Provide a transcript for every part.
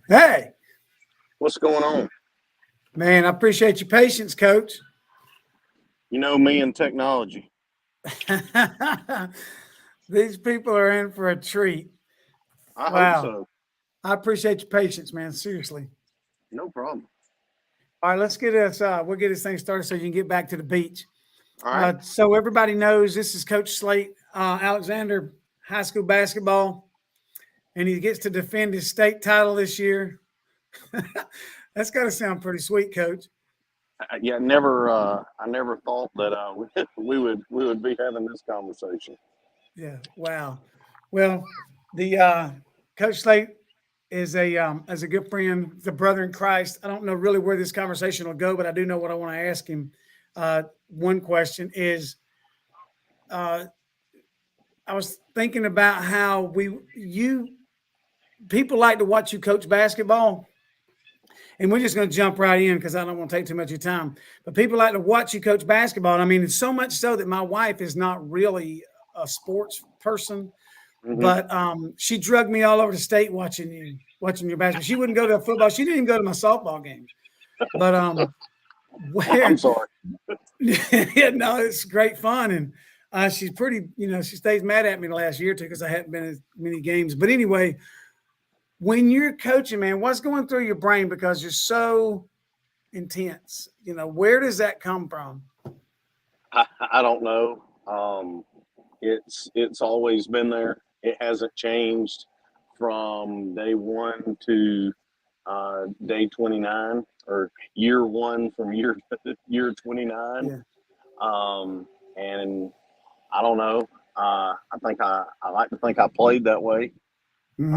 Hey, What's going on? man, I appreciate your patience, Coach. You know me and technology. These people are in for a treat. I hope Wow. so. I appreciate your patience, man. Seriously. No problem. All right, let's get this. We'll get this thing started so you can get back to the beach. All right. So everybody knows this is Coach Slate, Alexander High School basketball, and he gets to defend his state title this year. That's got to sound pretty sweet, Coach. Yeah, I never thought that we would be having this conversation. Yeah. Wow. Well, the Coach Slate is a as a good friend, the brother in Christ. I don't know really where this conversation will go, but I do know what I want to ask him. One question is, uh, I was thinking about how you people like to watch you coach basketball, and we're just going to jump right in because I don't want to take too much of your time. But people like to watch you coach basketball. I mean, it's so much so that my wife is not really a sports person, Hmm. but she drugged me all over the state watching your basketball. She wouldn't go to a football. She didn't even go to my softball games. But I'm where sorry. yeah, no, it's great fun, and she's pretty. She stays mad at me the last year or two because I hadn't been at many games. But anyway, when you're coaching, man, what's going through your brain because you're so intense? Where does that come from? I don't know. It's always been there. It hasn't changed from day one to day 29 or year one from year 29. Yeah. Um, and I don't know. I like to think I played that way. Hmm.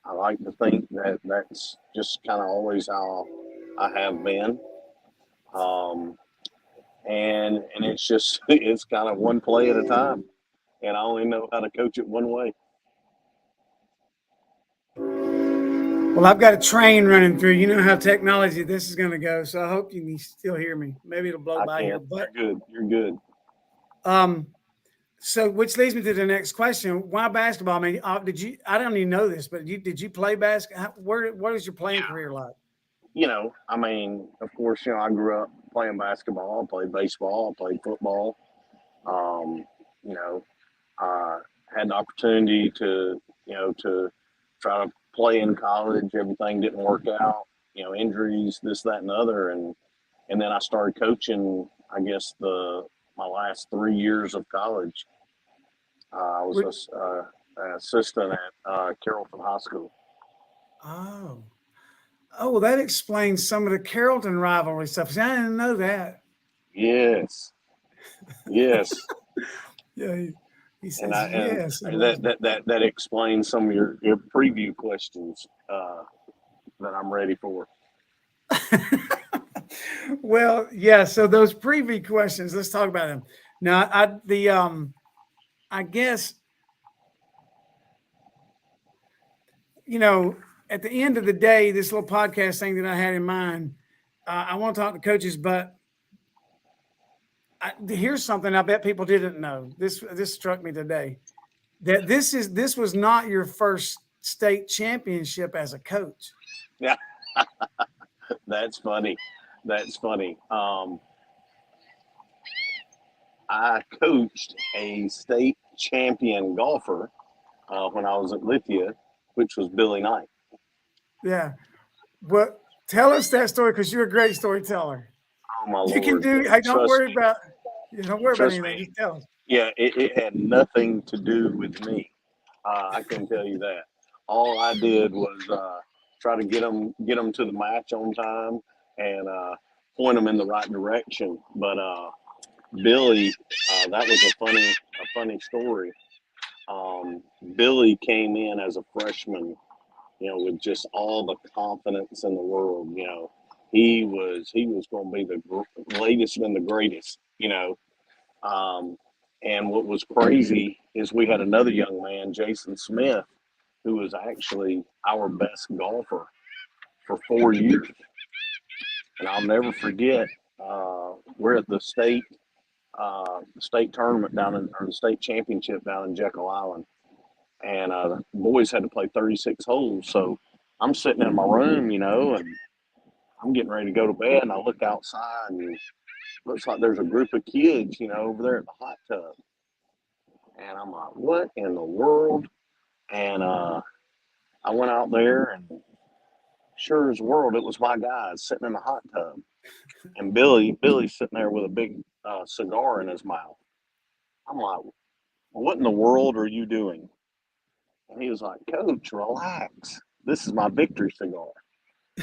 I like to think that that's just kind of always how I have been. Um, and it's just it's kind of one play at a time, and I only know how to coach it one way. Well, I've got a train running through. You know how technology this is going to go, so I hope you can still hear me. Maybe it'll blow I by here, can't. but You're good. You're good. um, so which leads me to the next question: why basketball? I mean, did you? I don't even know this, but did you play basketball? What is your playing career like? I mean, of course, I grew up playing basketball. I played baseball. I played football. Um, you know, had the opportunity to try to play in college. Everything didn't work out. Injuries, this, that, and the other, and then I started coaching. I guess the my last 3 years of college, I was What, an assistant at Carrollton High School. oh, oh, well, that explains some of the Carrollton rivalry stuff. See, I didn't know that. Yes, yes, Yeah, he and says I and yes. He loves that explains some of your preview questions that I'm ready for. me. Well, yeah. So those preview questions, let's talk about them. Now, I guess you know, at the end of the day, this little podcast thing that I had in mind, I want to talk to coaches, but here's something I bet people didn't know. This struck me today that this was not your first state championship as a coach. Yeah, that's funny. That's funny. I coached a state champion golfer when I was at Lithia, which was Billy Knight. Yeah. But tell us that story because you're a great storyteller. Oh my You can lord! do. Hey, don't Trust worry me, about. Yeah, don't worry about trust anything. me. Just tell us. Yeah, it had nothing to do with me. I can tell you that. All I did was try to get them to the match on time and point them in the right direction. But Billy, that was a funny story. Billy came in as a freshman, with just all the confidence in the world. He was going to be the latest and the greatest. Um, and what was crazy is we had another young man, Jason Smith, who was actually our best golfer for 4 years. And I'll never forget, we're at the state tournament or the state championship down in Jekyll Island, and the boys had to play 36 holes. So I'm sitting in my room, and I'm getting ready to go to bed, and I look outside, and it looks like there's a group of kids, over there at the hot tub. And I'm like, what in the world? And I went out there, and sure as world, it was my guys sitting in the hot tub. And Billy's sitting there with a big cigar in his mouth. I'm like, what in the world are you doing? And he was like, Coach, relax. This is my victory cigar.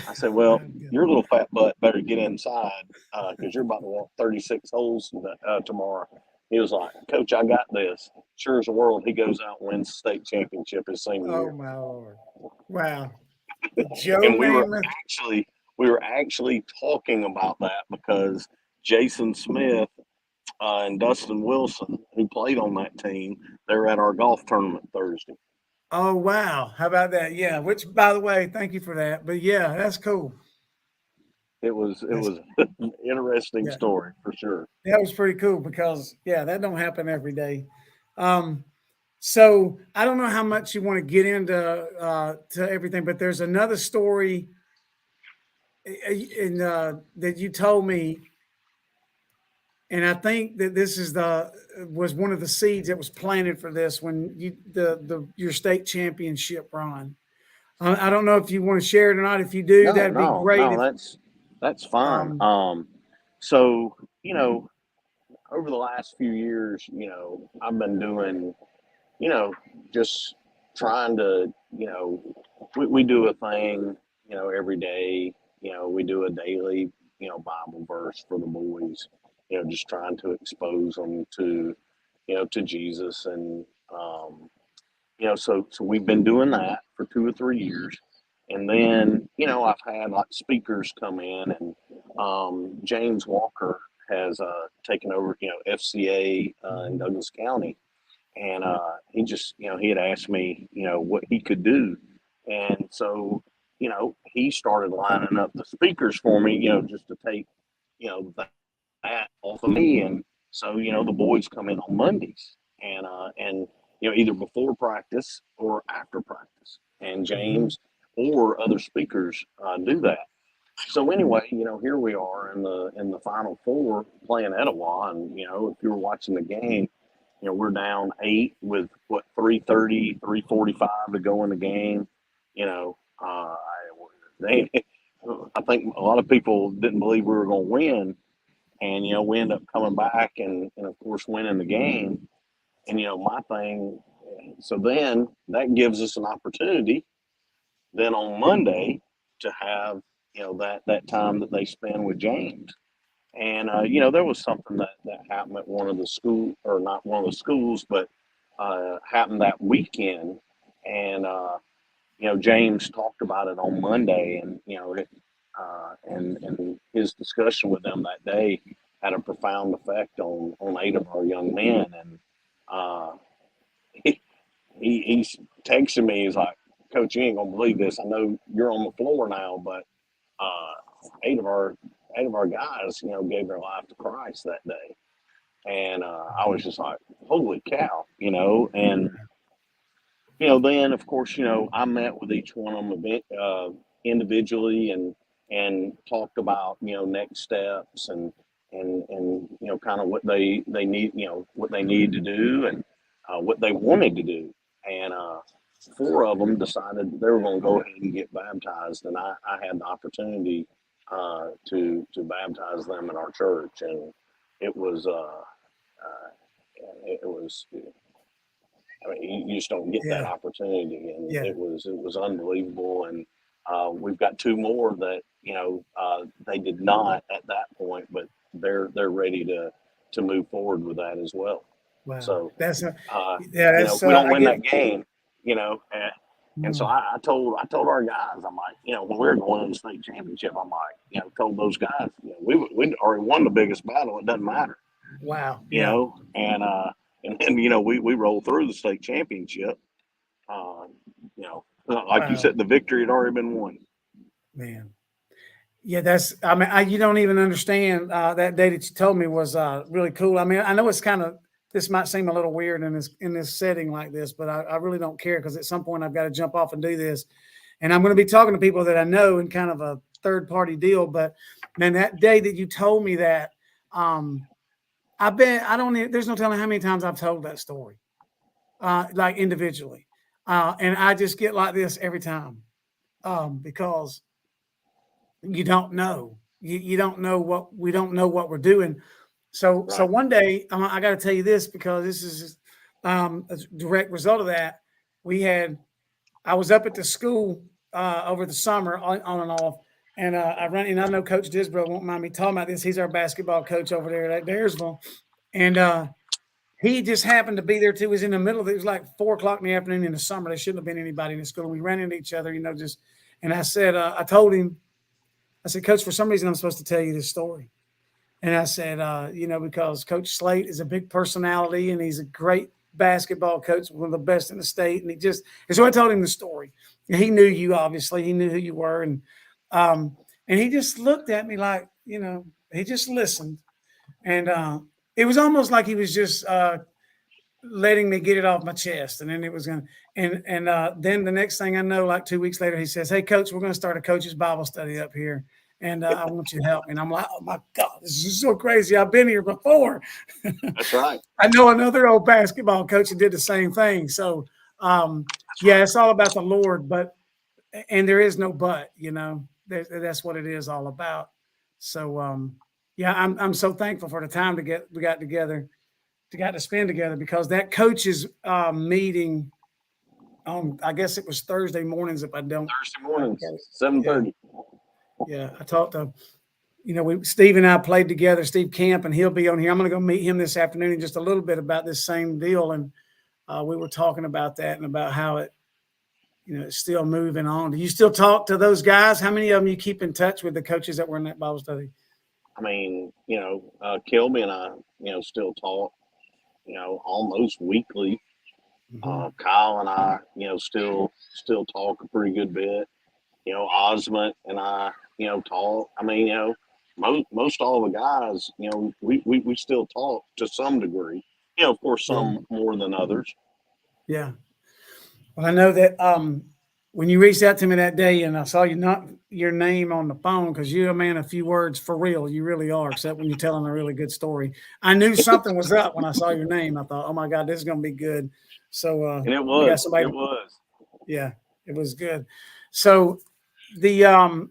I said, well, your little fat butt better get inside because you're about to walk 36 holes tomorrow. He was like, Coach, I got this. Sure as the world, he goes out and wins the state championship his senior Oh year. my Lord! Wow, Joe And Namath. we were actually talking about that because Jason Smith and Dustin Wilson, who played on that team, they were at our golf tournament Thursday. Oh wow! How about that? Yeah. Which, by the way, thank you for that. But yeah, that's cool. It was That's an interesting yeah, story for sure. that was pretty cool because yeah, that don't happen every day. Um, so I don't know how much you want to get into to everything, but there's another story in that you told me, and I think that this is the was one of the seeds that was planted for this when you the your state championship run. I don't know if you want to share it or not. If you do, No, that'd be no, great. no, If that's fine. um, So, over the last few years, I've been doing, you know, just trying to, we do a thing, every day, we do a daily, Bible verse for the boys, just trying to expose them to Jesus. And, so we've been doing that for 2 or 3 years. And then, I've had like speakers come in, and James Walker has taken over, FCA in Douglas County. And he just, he had asked me, what he could do. And so, he started lining up the speakers for me, just to take, that off of me. And so, the boys come in on Mondays, and either before practice or after practice. And mhm. James or other speakers do that. So anyway, here we are in the final four playing Etowah, and if you were watching the game, we're down 8 with what 3:30, 3:45 to go in the game. You know, they, I think a lot of people didn't believe we were going to win, and we end up coming back and of course winning the game. And my thing, so then that gives us an opportunity then on Monday to have that time that they spend with James. And there was something that happened at one of the school, or not one of the schools, but happened that weekend. And James talked about it on Monday, and and his discussion with them that day had a profound effect on 8 of our young men. And uh, he, he's texting me. He's like, "Coach, you ain't gonna believe this. I know you're on the floor now, but uh, eight of our eight of our guys, gave their life to Christ that day." And I was just like, "Holy cow!" And then of course, I met with each one of them individually, and talked about next steps, and kind of what they need, what they need to do, and what they wanted to do. And 4 of them decided they were going to go ahead and get baptized, and I had the opportunity to baptize them in our church. And it was it was, I mean, you just don't get that Yeah, opportunity, and yeah. it was unbelievable. And we've got 2 more that they did not at that point, but they're ready to move forward with that as well. Wow, So that's a yeah. if That's we don't I win get. that game, and so Mm, I told our guys, I'm like, when we were going to the state championship, I'm like, told those guys, we already won the biggest battle. It doesn't matter, wow. Yeah. and then we rolled through the state championship. Uh, like you Wow, said, the victory had already been won. man. Yeah, that's. I mean, you don't even understand. That day that you told me was really cool. I mean, I know it's kind of. This might seem a little weird in this setting like this, but I really don't care because at some point I've got to jump off and do this. And I'm going to be talking to people that I know in kind of a third party deal. But man, that day that you told me that, there's no telling how many times I've told that story, like individually. And I just get like this every time, because you don't know. You don't know we don't know what we're doing. So Right. one day, I got to tell you this because this is a direct result of that. We had I was up at the school over the summer on and off, and I run. And I know Coach Disbro won't mind me talking about this. He's our basketball coach over there at Daresville, and he just happened to be there too. It was in the middle of it. It was like 4 o'clock in the afternoon in the summer. There shouldn't have been anybody in the school. And we ran into each other, just. And I said, I told him, I said, Coach, for some reason I'm supposed to tell you this story. And I said, because Coach Slate is a big personality and he's a great basketball coach, one of the best in the state. And so I told him the story. And he knew you, obviously. He knew who you were. And he just looked at me like, he just listened. And it was almost like he was just letting me get it off my chest. And then it was going to, and then the next thing I know, like 2 weeks later, he says, "Hey, Coach, we're going to start a coach's Bible study up here. And I want you to help me." And I'm like, "Oh my God, this is so crazy. I've been here before." That's right. I know another old basketball coach who did the same thing. So, yeah, it's all about the Lord, and there is no but, that's what it is all about. So, yeah, I'm so thankful for the time we got together, to spend together, because that coaches meeting on, I guess it was Thursday mornings, if I don't. Thursday mornings, 7:30. Yeah, I talked to Steve and I played together, Steve Camp, and he'll be on here. I'm going to go meet him this afternoon in just a little bit about this same deal. And we were talking about that and about how it's still moving on. Do you still talk to those guys? How many of them you keep in touch with, the coaches that were in that Bible study? I mean, Kilby and I, still talk, almost weekly. Mm-hmm. Kyle and I, still talk a pretty good bit. Osmond and I, talk. I mean, most all the guys, we still talk to some degree. Of course, some more than others. Yeah. Well, I know that when you reached out to me that day and I saw your name on the phone, because you're a man of few words for real. You really are, except when you're telling a really good story. I knew something was up when I saw your name. I thought, oh my God, this is going to be good. So And it we got was. somebody. It was. Yeah, it was good. So the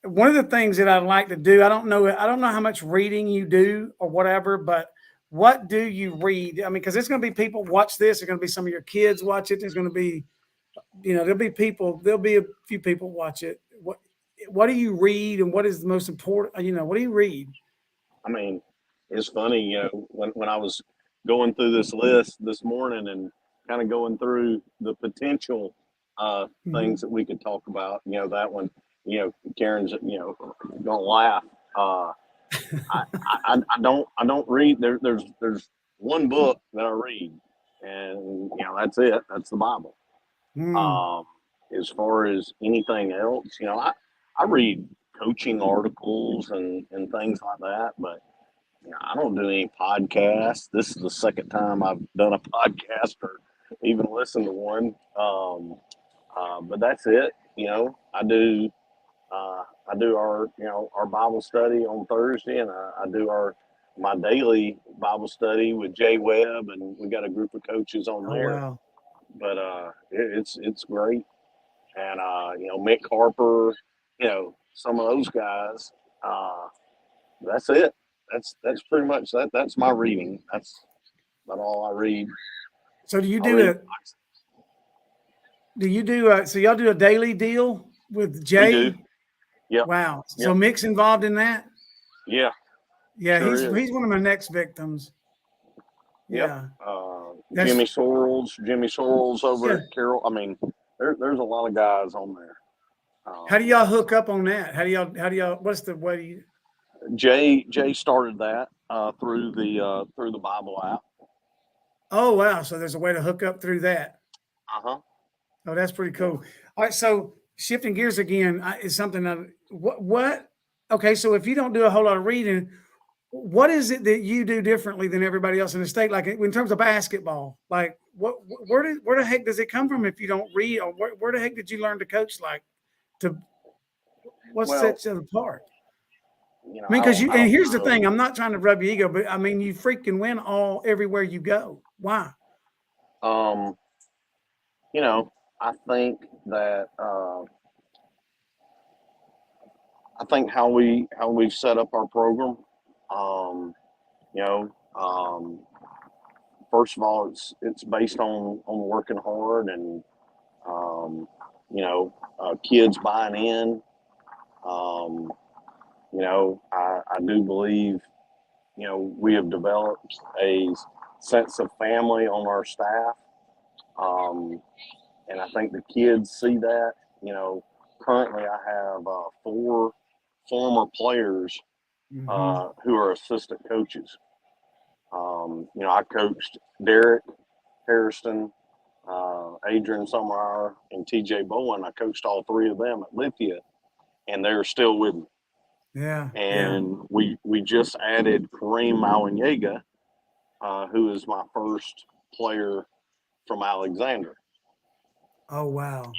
one of the things that I'd like to do, I don't know how much reading you do or whatever, but what do you read? I mean, because there's going to be people watch this. There's going to be some of your kids watch it. There's going to be, there'll be a few people watch it. What do you read, and what is the most important? What do you read? I mean, it's funny, when I was going through this list this morning and kind of going through the potential things that we could talk about, that one, Karen's, gonna laugh. I don't read. There's one book that I read, and that's it. That's the Bible. As far as anything else, I read coaching articles and things like that, but I don't do any podcasts. This is the second time I've done a podcast or even listened to one. But that's it. I do our Bible study on Thursday, and I do my daily Bible study with Jay Webb, and we got a group of coaches on Oh there. wow! But it's great, and Mick Harper, some of those guys. That's it. That's pretty much that. That's my reading. That's about all I read. So do you I do read. it? Do you do? So y'all do a daily deal with Jay? We do. Yep. Wow. Yep. So Mick's involved in that? Yeah. Yeah, Sure he's one of my next victims. Yep. Yeah. Jimmy Sorrells over at Carroll. I mean, there's a lot of guys on there. How do y'all hook up on that? How do y'all? What's the way? Jay started that through the Bible app. Oh wow! So there's a way to hook up through that. Oh, that's pretty cool. All right, so shifting gears again is something that what? Okay, so if you don't do a whole lot of reading, what is it that you do differently than everybody else in the state? Like in terms of basketball, like where the heck does it come from if you don't read, or where the heck did you learn to coach? Like to what Well, sets you apart? I mean, because I and don't here's the thing, know. I'm not trying to rub your ego, but I mean, you freaking win all everywhere you go. Why? Um, you know, I think that I think how we've set up our program. Um, you know, first of all, it's based on working hard and um, kids buying in. Um, I do believe we have developed a sense of family on our staff, um, and I think the kids see that. Currently I have four former players Mm-hmm. who are assistant coaches. I coached Derek Harrison, Adrian Summerer, and TJ Bowen. I coached all three of them at Lithia, and they're still with me. Yeah, yeah. And we just added Kareem Mawanyega, who is my first player from Alexander. Oh wow.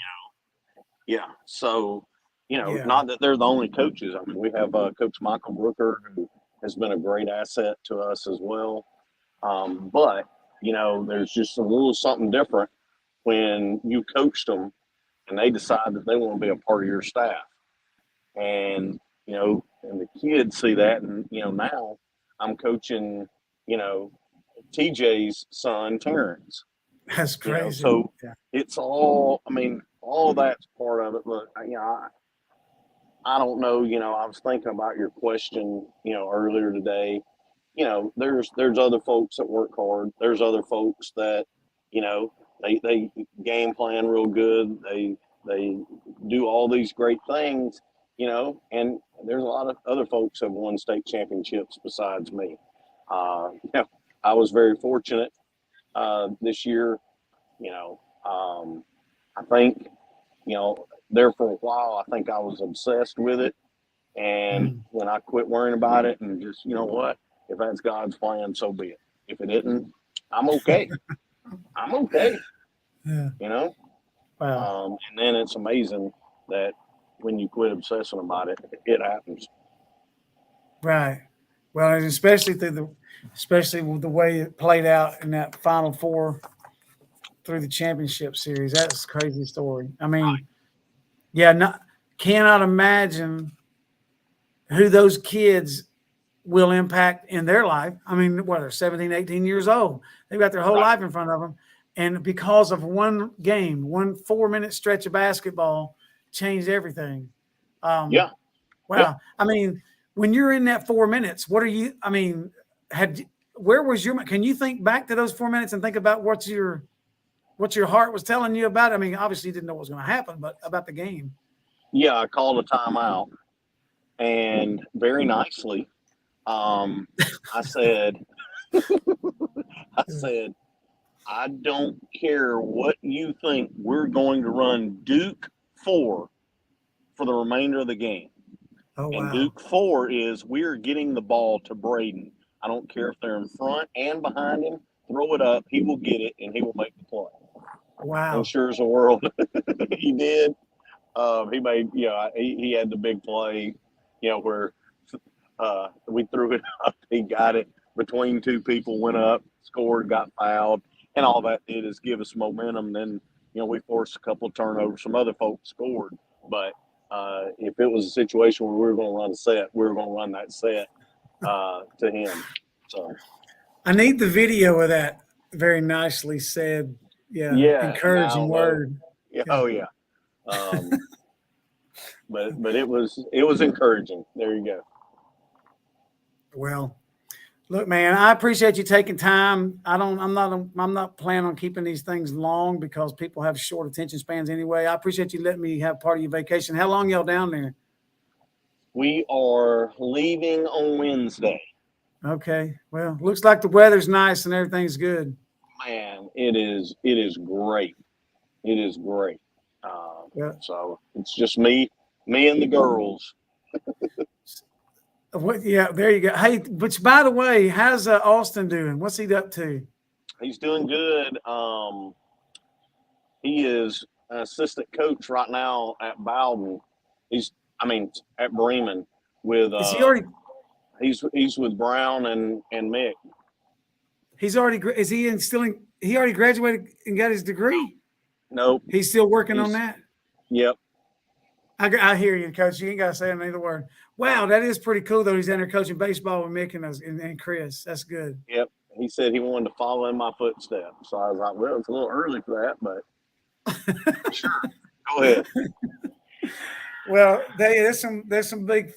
Yeah. So, Yeah. not that they're the only coaches. I mean, we have Coach Michael Brooker, who has been a great asset to us as well. But, there's just a little something different when you coach them and they decide that they want to be a part of your staff. And, and the kids see that. And, now I'm coaching, you know, TJ's son, Terrence. That's crazy. So Yeah. it's all, I mean, all that's part of it. Look, I don't know, I was thinking about your question, earlier today. There's other folks that work hard. There's other folks that, you know, they game plan real good. They do all these great things, and there's a lot of other folks that have won state championships besides me. I was very fortunate this year. You know, I think, there for a while, I think I was obsessed with it. And Mm. when I quit worrying about it and just, you know what, if that's God's plan, so be it. If it isn't, I'm okay. I'm okay. Yeah. You know? Wow. And then it's amazing that when you quit obsessing about it, it happens. Right. Well, and especially with the way it played out in that Final Four through the championship series. That's a crazy story. I mean, yeah, not cannot imagine who those kids will impact in their life. I mean, what, they're 17, 18 years old. They've got their whole Right. life in front of them. And because of one game, 1 4 minute stretch of basketball changed everything. Um, Yeah. Yep. wow. I mean, when you're in that 4 minutes, what are you, I mean, where was can you think back to those 4 minutes and think about what your heart was telling you about? I mean, obviously you didn't know what was going to happen, but about the game. Yeah. I called a timeout and very nicely, I said, I said, I don't care what you think we're going to run Duke for the remainder of the game. Oh, And wow. Duke 4 is we're getting the ball to Braden. I don't care if they're in front and behind him. Throw it up. He will get it, and he will make the play. And Wow. sure as the world, he did. He made, he had the big play, where we threw it up. He got it between two people, went up, scored, got fouled. And all that did is give us momentum. Then, we forced a couple of turnovers. Some other folks scored. But if it was a situation where we were going to run a set, we were going to run that set to him. So, I need the video of that. Very nicely said. Yeah. yeah, Encouraging now, word. yeah, Yeah. oh, yeah. Um, but it was encouraging. There you go. Well, look, man, I appreciate you taking time. I'm not planning on keeping these things long because people have short attention spans anyway. I appreciate you letting me have part of your vacation. How long y'all down there? We are leaving on Wednesday. Okay. Well, looks like the weather's nice and everything's good. Man, it is great. It is great. Yeah. So it's just me and the girls. What? Yeah, there you go. Hey, which by the way, how's Austin doing? What's he up to? He's doing good. He is an assistant coach right now at Bowden. I mean, at Bremen with Is he already? he's with Brown and Mick. He's already. Is he instilling? He already graduated and got his degree. Nope. He's still working on that. Yep. I hear you, Coach. You ain't got to say another word. Wow, that is pretty cool, though. He's in there coaching baseball with Mick and Chris. That's good. Yep. He said he wanted to follow in my footsteps. So I was like, well, it's a little early for that, but sure. Go ahead. Well, there's some big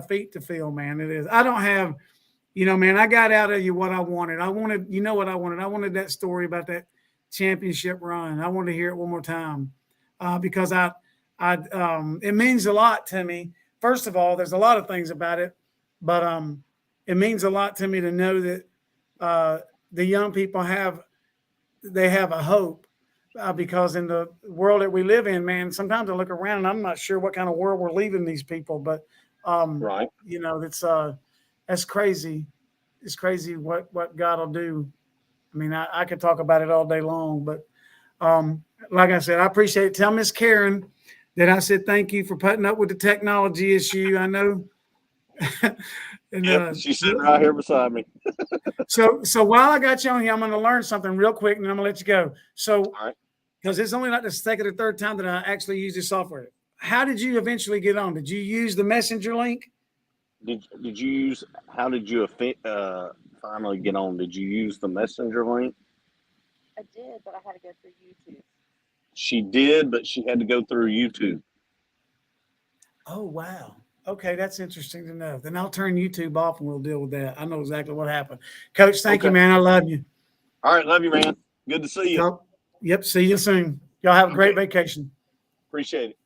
feet to fill, man. It is. I don't have, man. I got out of you what I wanted. I wanted, what I wanted. I wanted that story about that championship run. I wanted to hear it one more time because it means a lot to me. First of all, there's a lot of things about it, but it means a lot to me to know that the young people have a hope because in the world that we live in, man, sometimes I look around and I'm not sure what kind of world we're leaving these people, but right. That's crazy. It's crazy what God will do. I mean, I could talk about it all day long, but like I said, I appreciate it. Tell Miss Karen that I said thank you for putting up with the technology issue. I know. And, she's sitting right here beside me. So while I got you on here, I'm going to learn something real quick, and I'm going to let you go. So, all right. Because it's only like the second or third time that I actually use this software. How did you eventually get on? Did you use the messenger link? Did you use? How did you finally get on? Did you use the messenger link? I did, but I had to go through YouTube. She did, but she had to go through YouTube. Oh, wow. Okay, that's interesting to know. Then I'll turn YouTube off and we'll deal with that. I know exactly what happened. Coach, thank you, man. I love you. All right, love you, man. Good to see you. Yep, see you soon. Y'all have a great vacation. Appreciate it.